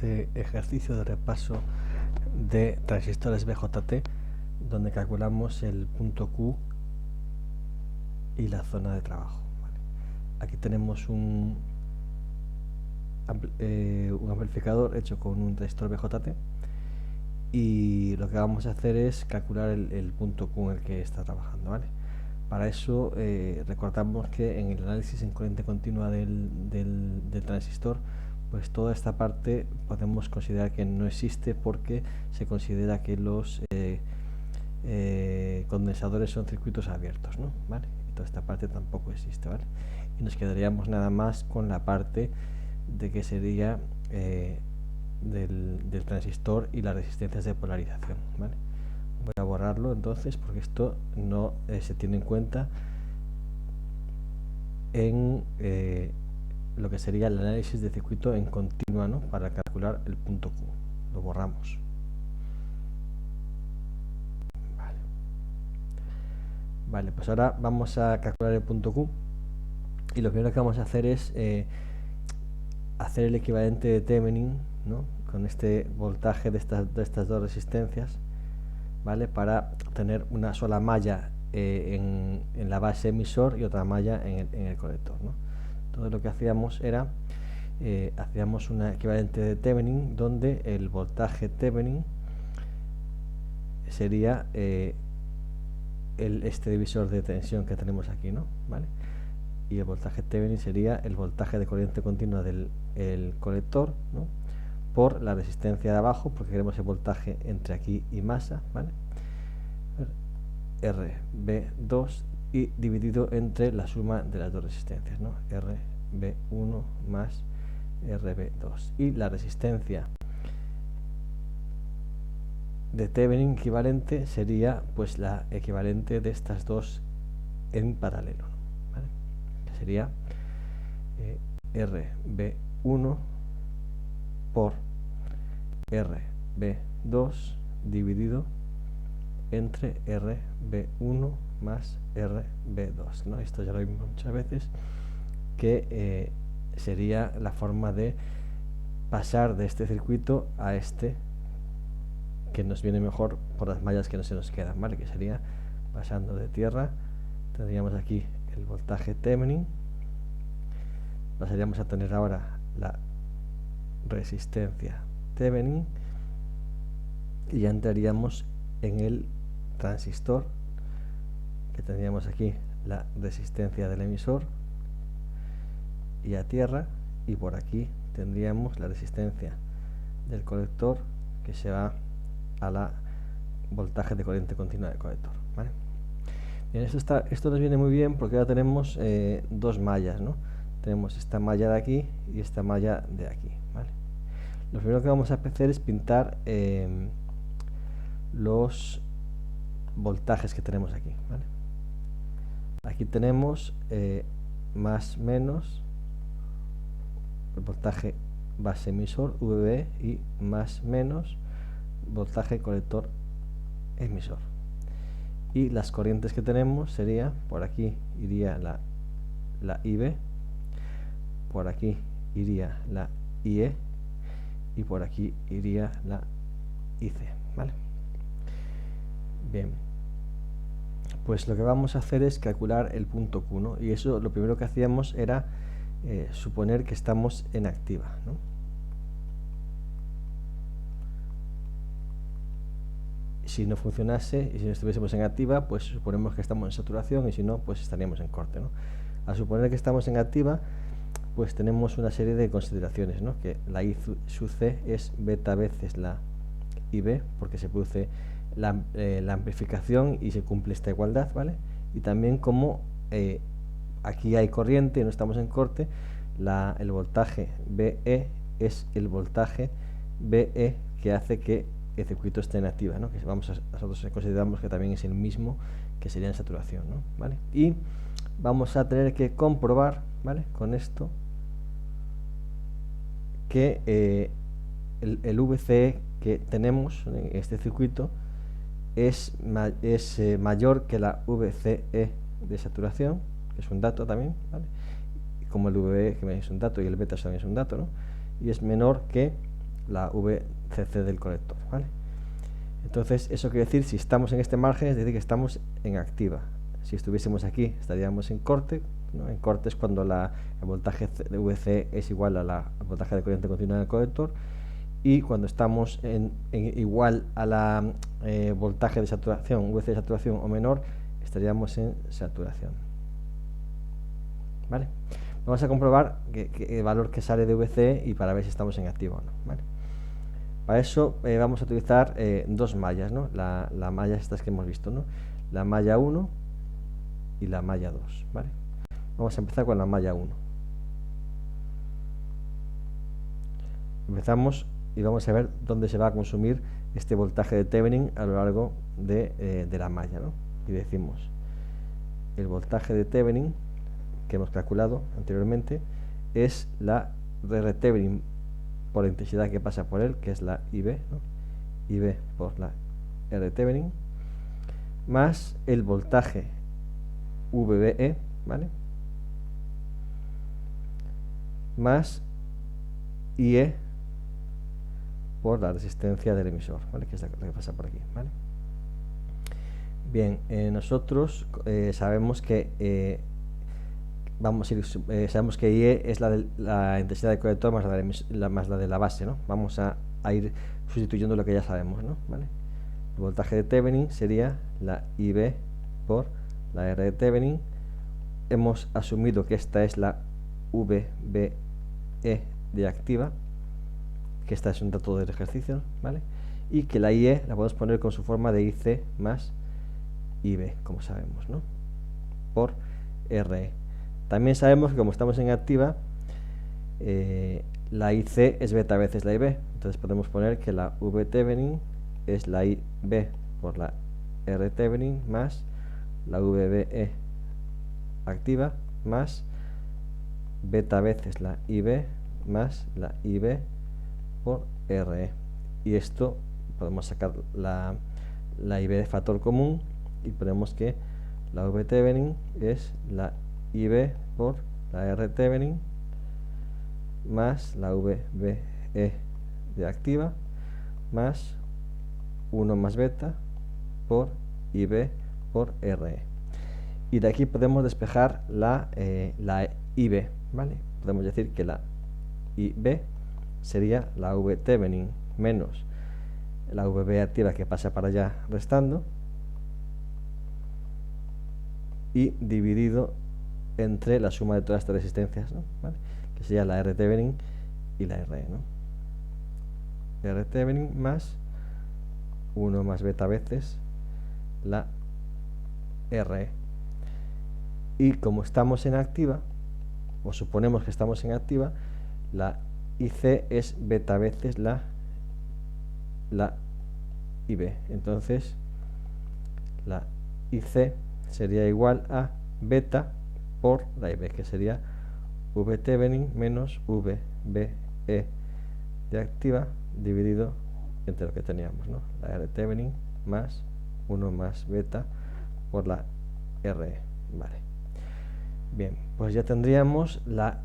este ejercicio de repaso de transistores BJT, donde calculamos el punto Q y la zona de trabajo. Aquí tenemos un amplificador hecho con un transistor BJT, y lo que vamos a hacer es calcular el punto Q en el que está trabajando, ¿vale? Para eso recordamos que en el análisis en corriente continua del transistor, pues toda esta parte podemos considerar que no existe, porque se considera que los condensadores son circuitos abiertos, ¿no? ¿Vale? Y toda esta parte tampoco existe, ¿vale? Y nos quedaríamos nada más con la parte de que sería del transistor y las resistencias de polarización, ¿vale? Voy a borrarlo entonces, porque esto no se tiene en cuenta en lo que sería el análisis de circuito en continua, ¿no? Para calcular el punto Q. Lo borramos. Vale, pues ahora vamos a calcular el punto Q, y lo primero que vamos a hacer es hacer el equivalente de Thevenin, ¿no? Con este voltaje de estas dos resistencias, ¿vale? Para tener una sola malla en la base emisor y otra malla en el colector, ¿no? Todo lo que hacíamos era hacíamos un equivalente de Thevenin, donde el voltaje Thevenin sería este divisor de tensión que tenemos aquí, ¿no? ¿Vale? Y el voltaje Thevenin sería el voltaje de corriente continua del colector, ¿no? Por la resistencia de abajo, porque queremos el voltaje entre aquí y masa, ¿vale? RB2, y dividido entre la suma de las dos resistencias, ¿no? RB1 más RB2, y la resistencia de Thevenin equivalente sería pues la equivalente de estas dos en paralelo, ¿vale? Que sería RB1 por RB2 dividido entre RB1 más RB2, ¿no? Esto ya lo vimos muchas veces, que sería la forma de pasar de este circuito a este, que nos viene mejor por las mallas que no se nos quedan, ¿vale? Que sería pasando de tierra. Tendríamos aquí el voltaje Thevenin, pasaríamos a tener ahora la resistencia Thevenin, y ya entraríamos en el transistor, que tendríamos aquí la resistencia del emisor y a tierra, y por aquí tendríamos la resistencia del colector, que se va a la voltaje de corriente continua del colector, ¿vale? Bien, esto nos viene muy bien, porque ahora tenemos dos mallas, ¿no? Tenemos esta malla de aquí y esta malla de aquí, ¿vale? Lo primero que vamos a hacer es pintar los voltajes que tenemos aquí, ¿vale? Aquí tenemos más menos el voltaje base emisor VB, y más menos voltaje colector emisor, y las corrientes que tenemos sería, por aquí iría la IB, por aquí iría la IE, y por aquí iría la IC, ¿vale? Bien, pues lo que vamos a hacer es calcular el punto Q, ¿no? Y eso, lo primero que hacíamos era suponer que estamos en activa, ¿no? Si no funcionase y si no estuviésemos en activa, pues suponemos que estamos en saturación, y si no, pues estaríamos en corte, ¿no? Al suponer que estamos en activa, pues tenemos una serie de consideraciones, ¿no? Que la I sub C es beta veces la IB, porque se produce la amplificación y se cumple esta igualdad, ¿vale? Y también, como aquí hay corriente y no estamos en corte, el voltaje BE es el voltaje BE que hace que el circuito esté en activa, ¿no? Que nosotros consideramos que también es el mismo que sería en saturación, ¿no? ¿Vale? Y vamos a tener que comprobar, ¿vale? Con esto, que el VCE que tenemos en este circuito es mayor que la VCE de saturación, que es un dato también, ¿vale? Como el VE, que es un dato, y el beta también es un dato, ¿no? Y es menor que la VCC del conector, ¿vale? Entonces eso quiere decir, si estamos en este margen, es decir que estamos en activa. Si estuviésemos aquí estaríamos en corte, ¿no? En corte es cuando el voltaje de VC es igual al voltaje de corriente continua del conector, y cuando estamos en igual a la voltaje de saturación, VC de saturación o menor, estaríamos en saturación, ¿vale? Vamos a comprobar el valor que sale de VC y para ver si estamos en activo o no, ¿vale? Para eso vamos a utilizar dos mallas, ¿no? La malla estas que hemos visto, ¿no? La malla 1 y la malla 2, ¿vale? Vamos a empezar con la malla 1. Empezamos y vamos a ver dónde se va a consumir este voltaje de Thevenin a lo largo de la malla, ¿no? Y decimos, el voltaje de Thevenin que hemos calculado anteriormente es la R Thevenin por la intensidad que pasa por él, que es la IB, ¿no? IB por la R Thevenin, más el voltaje VBE, ¿vale? Más IE por la resistencia del emisor, ¿vale? Que es la que pasa por aquí, ¿vale? Bien, nosotros sabemos que sabemos que IE es la intensidad del colector más la de la base, ¿no? Vamos a ir sustituyendo lo que ya sabemos, ¿no? ¿Vale? El voltaje de Thevenin sería la IB por la R de Thevenin. Hemos asumido que esta es la VBE de activa, que esta es un dato del ejercicio, ¿vale? Y que la IE la podemos poner con su forma de IC más IB, como sabemos, ¿no? Por RE. También sabemos que como estamos en activa, la IC es beta veces la IB. Entonces podemos poner que la V Thevenin es la IB por la R Thevenin más la VBE activa más beta veces la IB más la IB por RE. Y esto podemos sacar la IB de factor común y ponemos que la V Thevenin es la IB por la R Thevenin más la VBE de activa más 1 más beta por IB por RE. Y de aquí podemos despejar la IB, ¿vale? Podemos decir que la IB sería la V Thevenin menos la VB activa que pasa para allá restando y dividido entre la suma de todas estas resistencias, ¿no? ¿Vale? Que sería la R Thevenin y la RE, ¿no? R Thevenin más 1 más beta veces la RE. Y como estamos en activa, o suponemos que estamos en activa, la IC es beta veces la IB. Entonces la IC sería igual a beta por la IB, que sería V Thevenin menos VBE de activa dividido entre lo que teníamos, ¿no? La R Thevenin más 1 más beta por la RE, ¿vale? Bien, pues ya tendríamos la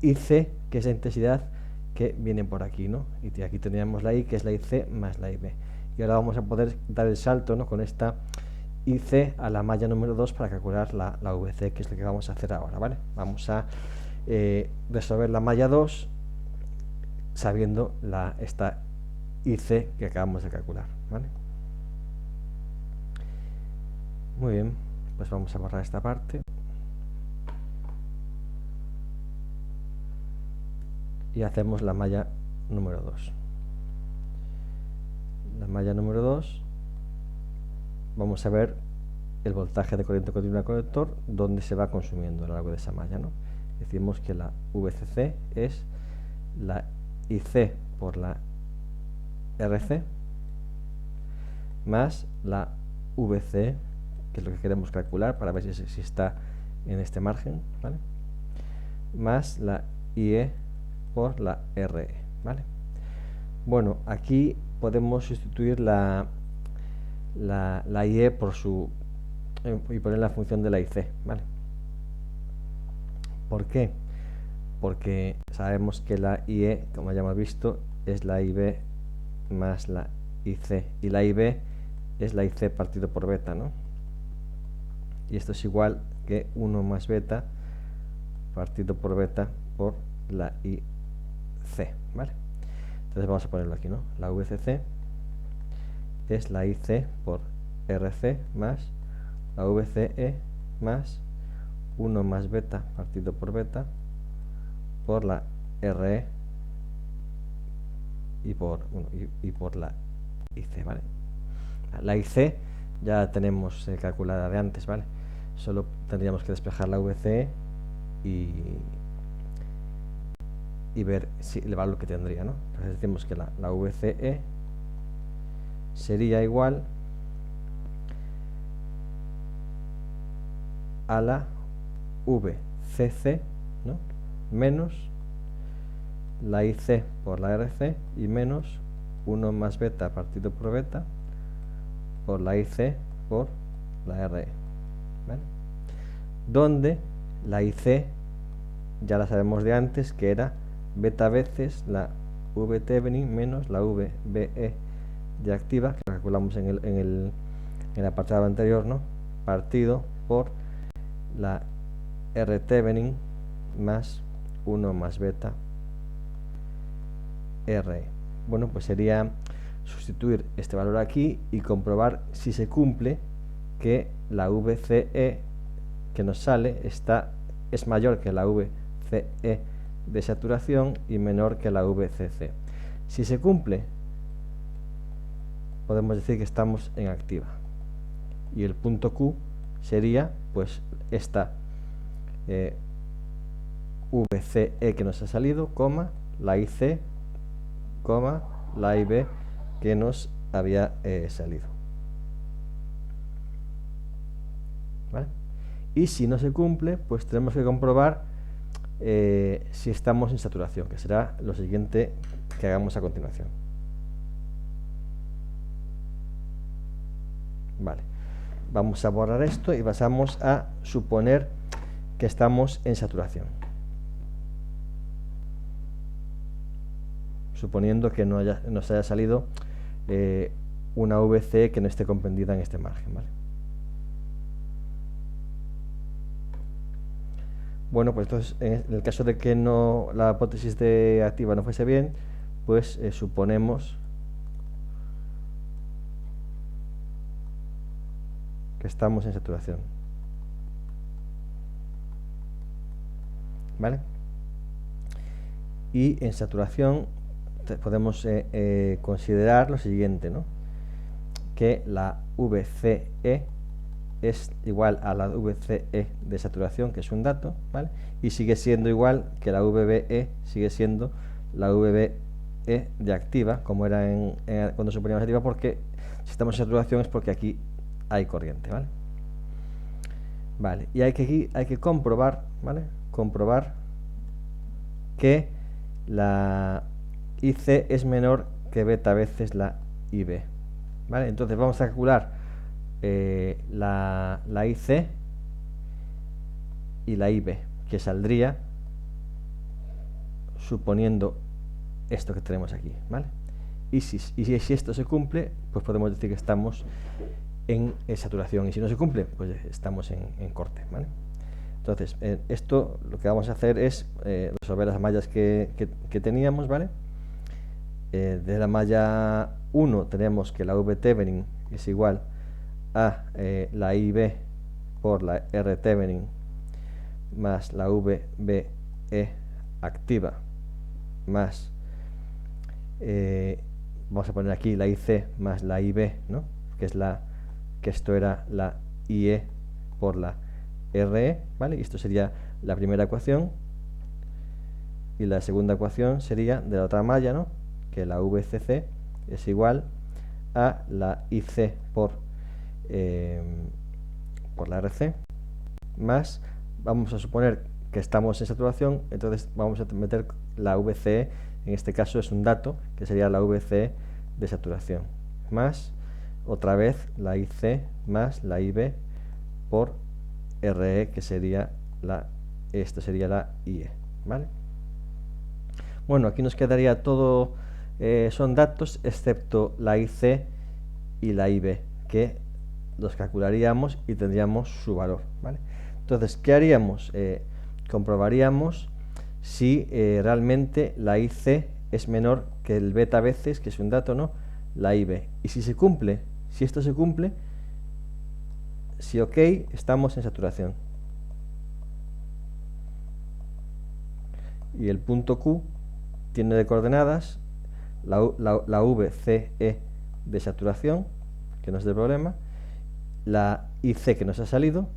IC, que es la intensidad que viene por aquí, ¿no? Y aquí tendríamos la I, que es la IC más la IB. Y ahora vamos a poder dar el salto, ¿no? Con esta IC a la malla número 2 para calcular la VC, que es lo que vamos a hacer ahora, ¿vale? Vamos a resolver la malla 2 sabiendo esta IC que acabamos de calcular, ¿vale? Muy bien, pues vamos a borrar esta parte y hacemos la malla número 2. La malla número 2, vamos a ver el voltaje de corriente continua al conector, donde se va consumiendo a lo largo de esa malla, ¿no? Decimos que la VCC es la IC por la RC más la VC, que es lo que queremos calcular para ver si está en este margen, ¿vale? Más la IE por la RE, ¿vale? Bueno, aquí podemos sustituir la IE por y poner la función de la IC, ¿vale? ¿Por qué? Porque sabemos que la IE, como ya hemos visto, es la IB más la IC, y la IB es la IC partido por beta, ¿no? Y esto es igual que 1 más beta partido por beta por la IC, ¿vale? Entonces vamos a ponerlo aquí, ¿no? La VCC es la IC por RC más la VCE más 1 más beta partido por beta por la RE y por la IC, ¿vale? La IC ya tenemos calculada de antes, ¿vale? Solo tendríamos que despejar la VCE y ver si el valor que tendría, ¿no? Entonces decimos que la VCE sería igual a la VCC, ¿no? Menos la IC por la RC y menos 1 más beta partido por beta por la IC por la RE, ¿vale? Donde la IC ya la sabemos de antes, que era beta veces la VTevenin menos la VBE de activa, que lo calculamos en el apartado anterior, ¿no? Partido por la RTevenin más 1 más beta RE. Bueno, pues sería sustituir este valor aquí y comprobar si se cumple que la VCE que nos sale es mayor que la VCE de saturación y menor que la VCC. Si se cumple, podemos decir que estamos en activa, y el punto Q sería pues esta VCE que nos ha salido, coma, la IC, coma, la IB que nos había salido, ¿vale? Y si no se cumple, pues tenemos que comprobar si estamos en saturación, que será lo siguiente que hagamos a continuación. Vale, vamos a borrar esto y pasamos a suponer que estamos en saturación, suponiendo que nos haya salido una VC que no esté comprendida en este margen, ¿vale? Bueno, pues entonces en el caso de que la hipótesis de activa no fuese bien, pues suponemos que estamos en saturación, ¿vale? Y en saturación podemos considerar lo siguiente, ¿no? Que la VCE es igual a la VCE de saturación, que es un dato, ¿vale? Y sigue siendo igual que la VBE, sigue siendo la VBE de activa, como era cuando suponíamos activa, porque si estamos en saturación es porque aquí hay corriente, ¿vale? Vale, y hay que comprobar, ¿vale? Comprobar que la IC es menor que beta veces la IB, ¿vale? Entonces vamos a calcular la IC y la IB, que saldría suponiendo esto que tenemos aquí, ¿vale? Y si esto se cumple, pues podemos decir que estamos en saturación, y si no se cumple, pues estamos en corte, ¿vale? Entonces, esto lo que vamos a hacer es resolver las mallas que teníamos, ¿vale? De la malla 1 tenemos que la VTevenin es igual a la IB por la RTevenin más la VBE activa más vamos a poner aquí la IC más la IB, ¿no? Que esto era la IE por la RE, ¿vale? Y esto sería la primera ecuación, y la segunda ecuación sería de la otra malla, ¿no? Que la VCC es igual a la IC por la RC más, vamos a suponer que estamos en saturación, entonces vamos a meter la VCE, en este caso es un dato, que sería la VCE de saturación, más otra vez la IC más la IB por RE, que sería esto sería la IE, ¿vale? Bueno, aquí nos quedaría todo son datos excepto la IC y la IB, que los calcularíamos y tendríamos su valor, ¿vale? Entonces, ¿qué haríamos? Comprobaríamos si realmente la IC es menor que el beta veces, que es un dato, ¿no? La IB. Y si se cumple, si esto se cumple, si OK, estamos en saturación. Y el punto Q tiene de coordenadas la VCE de saturación, que no es de problema, la IC que nos ha salido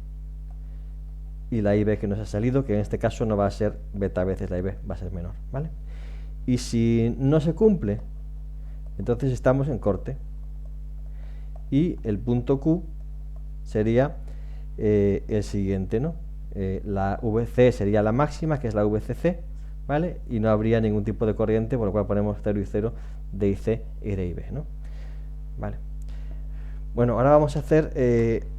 y la IB que nos ha salido, que en este caso no va a ser beta veces la IB, va a ser menor, ¿vale? Y si no se cumple, entonces estamos en corte. Y el punto Q sería el siguiente, ¿no? La VC sería la máxima, que es la VCC, ¿vale? Y no habría ningún tipo de corriente, por lo cual ponemos 0 y 0 de IC y de IB, ¿no? Vale. Bueno, ahora vamos a hacer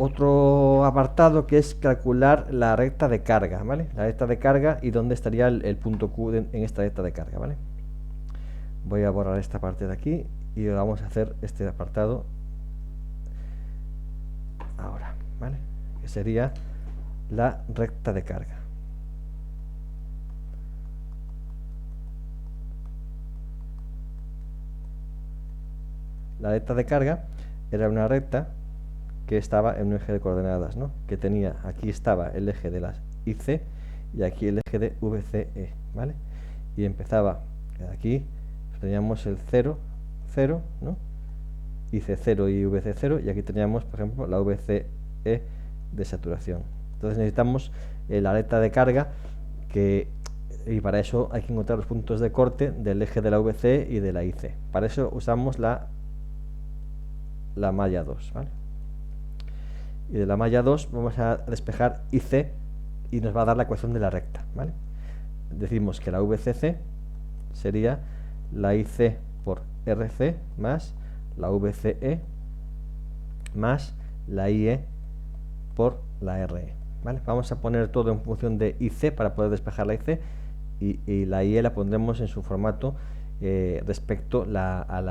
otro apartado, que es calcular la recta de carga, ¿vale? La recta de carga y dónde estaría el punto Q en esta recta de carga, ¿vale? Voy a borrar esta parte de aquí y vamos a hacer este apartado ahora, ¿vale? Que sería la recta de carga. La recta de carga era una recta que estaba en un eje de coordenadas, ¿no? Que tenía, aquí estaba el eje de las IC y aquí el eje de VCE, ¿vale? Y empezaba aquí, teníamos el 0, 0, ¿no? IC0 y VC0, y aquí teníamos, por ejemplo, la VCE de saturación. Entonces necesitamos la recta de carga, y para eso hay que encontrar los puntos de corte del eje de la VCE y de la IC. Para eso usamos la malla 2, ¿vale? Y de la malla 2 vamos a despejar IC y nos va a dar la ecuación de la recta, ¿vale? Decimos que la VCC sería la IC por RC más la VCE más la IE por la RE, ¿vale? Vamos a poner todo en función de IC para poder despejar la IC, y la IE la pondremos en su formato respecto a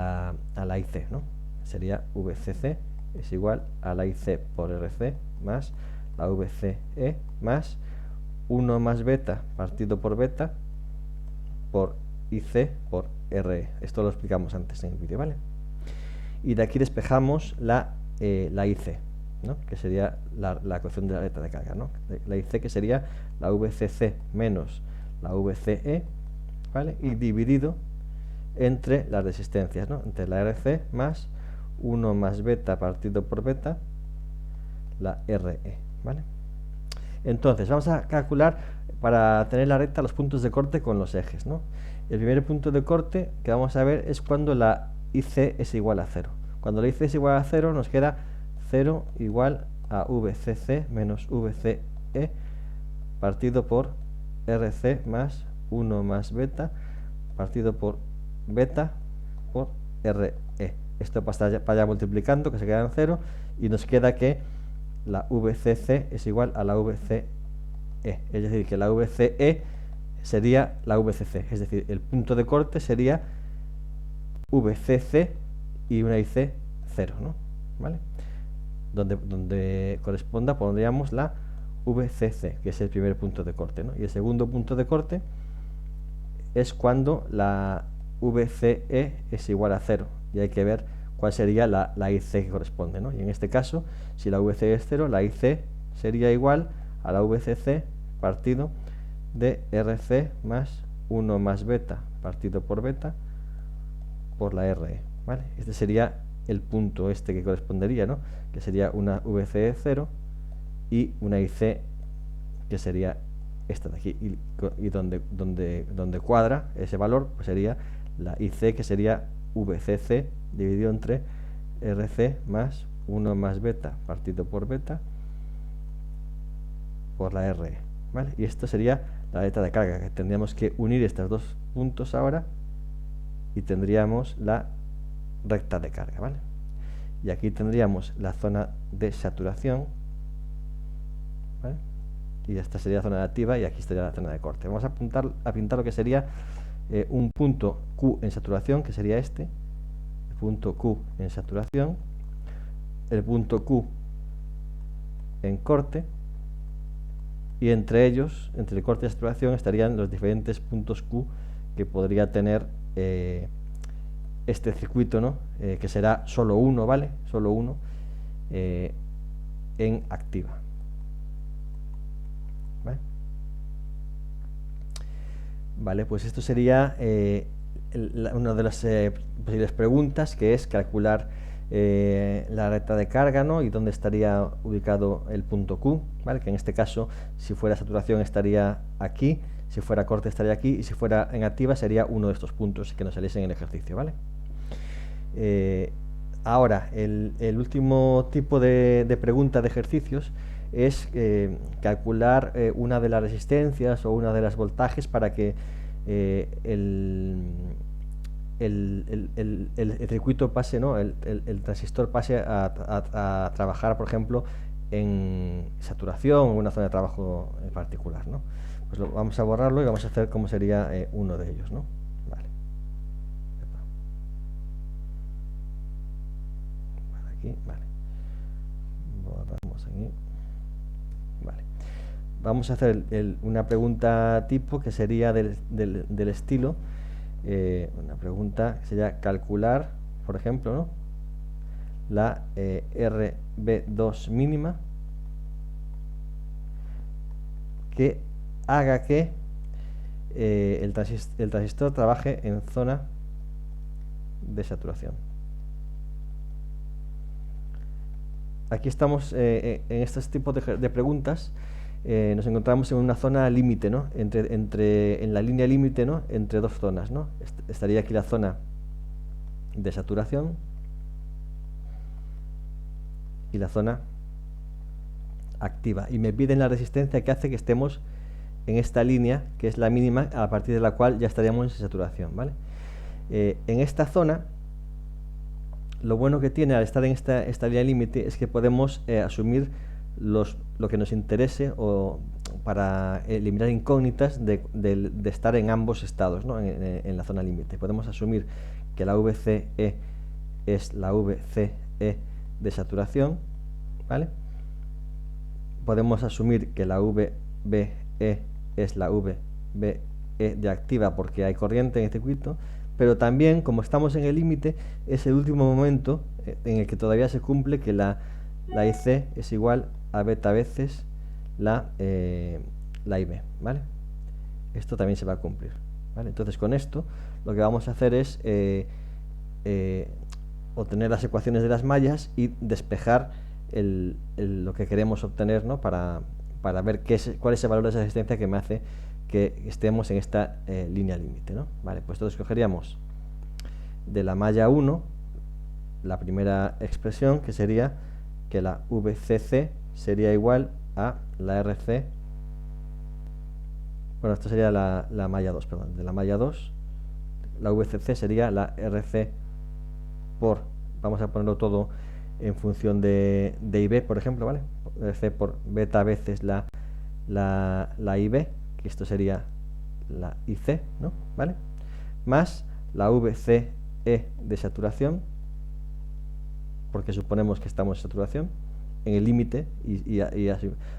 la IC, ¿no? Sería VCC es igual a la IC por RC más la VCE más 1 más beta partido por beta por IC por RE. Esto lo explicamos antes en el vídeo, ¿vale? Y de aquí despejamos la IC, ¿no? Que sería la ecuación de la recta de carga, ¿no? La IC, que sería la VCC menos la VCE, ¿vale? Y dividido entre las resistencias, ¿no? Entre la RC más 1 más beta partido por beta, la RE, ¿vale? Entonces, vamos a calcular, para tener la recta, los puntos de corte con los ejes, ¿no? El primer punto de corte que vamos a ver es cuando la IC es igual a 0. Cuando la IC es igual a 0, nos queda 0 igual a VCC menos VCE partido por RC más 1 más beta partido por beta por RE. Esto para allá multiplicando, que se queda en 0, y nos queda que la VCC es igual a la VCE. Es decir, que la VCE sería la VCC. Es decir, el punto de corte sería VCC y una IC 0, ¿no? ¿Vale? Donde corresponda pondríamos la VCC, que es el primer punto de corte, ¿no? Y el segundo punto de corte es cuando la VCE es igual a 0, y hay que ver cuál sería la IC que corresponde, ¿no? Y en este caso, si la VCE es 0, la IC sería igual a la VCC partido de RC más 1 más beta partido por beta por la RE, ¿vale? Este sería el punto que correspondería, ¿no? Que sería una VCE 0 y una IC que sería esta de aquí, y donde cuadra ese valor, pues sería la IC, que sería VCC dividido entre RC más 1 más beta partido por beta por la RE, ¿vale? Y esto sería la recta de carga, que tendríamos que unir estos dos puntos ahora y tendríamos la recta de carga, ¿vale? Y aquí tendríamos la zona de saturación, ¿vale? Y esta sería la zona de activa, y aquí estaría la zona de corte. Vamos a pintar lo que sería un punto Q en saturación, que sería este, el punto Q en saturación, el punto Q en corte, y entre ellos, entre el corte y la saturación, estarían los diferentes puntos Q que podría tener este circuito, ¿no? Que será solo uno, ¿vale? Solo uno en activa. ¿Vale? Vale, pues esto sería una de las posibles preguntas, que es calcular la recta de carga, ¿no? Y dónde estaría ubicado el punto Q, ¿vale? Que en este caso, si fuera saturación, estaría aquí, si fuera corte estaría aquí, y si fuera en activa sería uno de estos puntos que nos saliesen en el ejercicio, ¿vale? Ahora, el último tipo de pregunta de ejercicios es calcular una de las resistencias o una de las voltajes para que el circuito pase, ¿no? El transistor pase a trabajar, por ejemplo, en saturación o en una zona de trabajo en particular, ¿no? Pues vamos a borrarlo y vamos a hacer cómo sería uno de ellos, ¿no? Vale. Aquí, vale. Borramos aquí. Vale. Vamos a hacer una pregunta tipo que sería del estilo, una pregunta que sería calcular, por ejemplo, ¿no? La RB2 mínima que haga que el transistor trabaje en zona de saturación. Aquí estamos en estos tipos de preguntas. Nos encontramos en una zona límite, ¿no? En la línea límite, ¿no? Entre dos zonas, ¿no? Estaría aquí la zona de saturación y la zona activa. Y me piden la resistencia que hace que estemos en esta línea, que es la mínima, a partir de la cual ya estaríamos en saturación, ¿vale? En esta zona, lo bueno que tiene al estar en esta línea límite es que podemos asumir lo que nos interese o para eliminar incógnitas de estar en ambos estados, ¿no? en la zona límite. Podemos asumir que la VCE es la VCE de saturación, ¿vale? Podemos asumir que la VBE es la VBE de activa porque hay corriente en el circuito, pero también, como estamos en el límite, es el último momento en el que todavía se cumple que la IC es igual a beta veces la IB, ¿vale? Esto también se va a cumplir, ¿vale? Entonces, con esto lo que vamos a hacer es obtener las ecuaciones de las mallas y despejar lo que queremos obtener, ¿no? para ver cuál es el valor de esa resistencia que me hace que estemos en esta línea límite, ¿no? Vale, pues entonces cogeríamos de la malla 1 la primera expresión, que sería que la VCC sería igual a la RC. Bueno, esto sería la malla 2, perdón. De la malla 2, la VCC sería la RC por, vamos a ponerlo todo en función de IB, por ejemplo, ¿vale? RC por beta veces la IB, que esto sería la IC, ¿no? ¿Vale? Más la VCE de saturación, porque suponemos que estamos en saturación, en el límite, y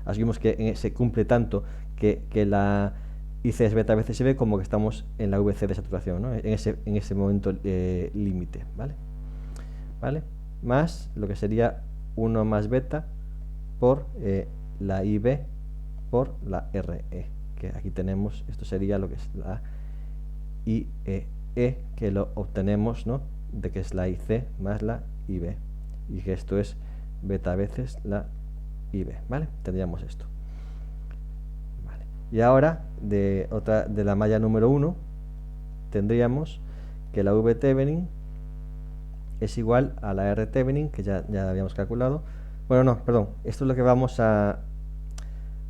asumimos que se cumple tanto que la IC es beta veces IB como que estamos en la VC de saturación, ¿no? En ese momento límite, ¿vale? ¿Vale? Más lo que sería 1 más beta por la IB por la RE, que aquí tenemos, esto sería lo que es la IEE, que lo obtenemos, ¿no? De que es la IC más la IB, y que esto es beta veces la IB, ¿vale? Tendríamos esto. Vale. Y ahora, de la malla número 1, tendríamos que la V Thevenin es igual a la R Thevenin, que ya habíamos calculado. Bueno, no, perdón, esto es lo que vamos a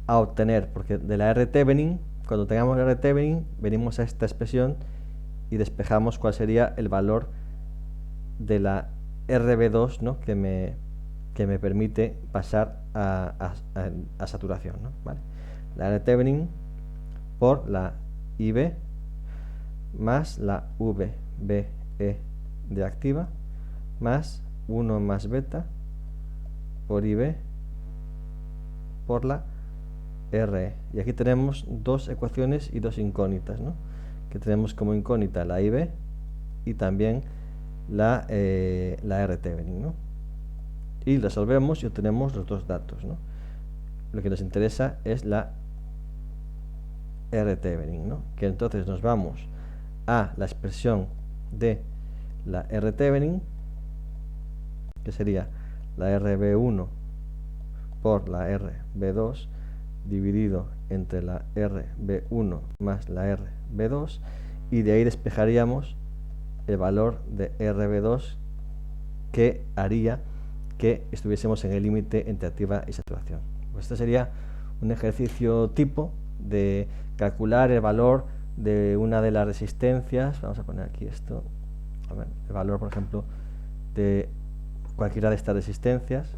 obtener, porque de la R Thevenin, cuando tengamos la R Thevenin, venimos a esta expresión y despejamos cuál sería el valor de la RB2, ¿no? que me permite pasar a saturación, ¿no? ¿Vale? La R Thevenin por la IB más la VBE de activa más 1 más beta por IB por la RE. Y aquí tenemos dos ecuaciones y dos incógnitas, ¿no? Que tenemos como incógnita la IB y también la R-Thevenin, ¿no? Y resolvemos y obtenemos los dos datos, ¿no? Lo que nos interesa es la R-Thevenin, ¿no? Que entonces nos vamos a la expresión de la R-Thevenin, que sería la RB1 por la RB2 dividido entre la RB1 más la RB2, y de ahí despejaríamos el valor de RB2 que haría que estuviésemos en el límite entre activa y saturación. Pues este sería un ejercicio tipo de calcular el valor de una de las resistencias. Vamos a poner aquí esto, a ver, el valor, por ejemplo, de cualquiera de estas resistencias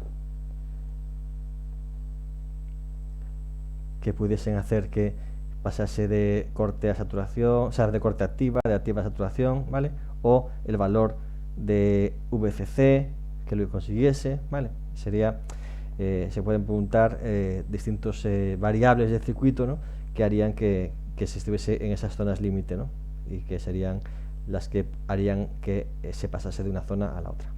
que pudiesen hacer que pasase de corte a saturación, o sea, de corte activa, de activa a saturación, ¿vale? O el valor de VCC que lo consiguiese, ¿vale? Sería, se pueden preguntar distintos variables del circuito, ¿no? Que harían que se estuviese en esas zonas límite, ¿no? Y que serían las que harían que se pasase de una zona a la otra.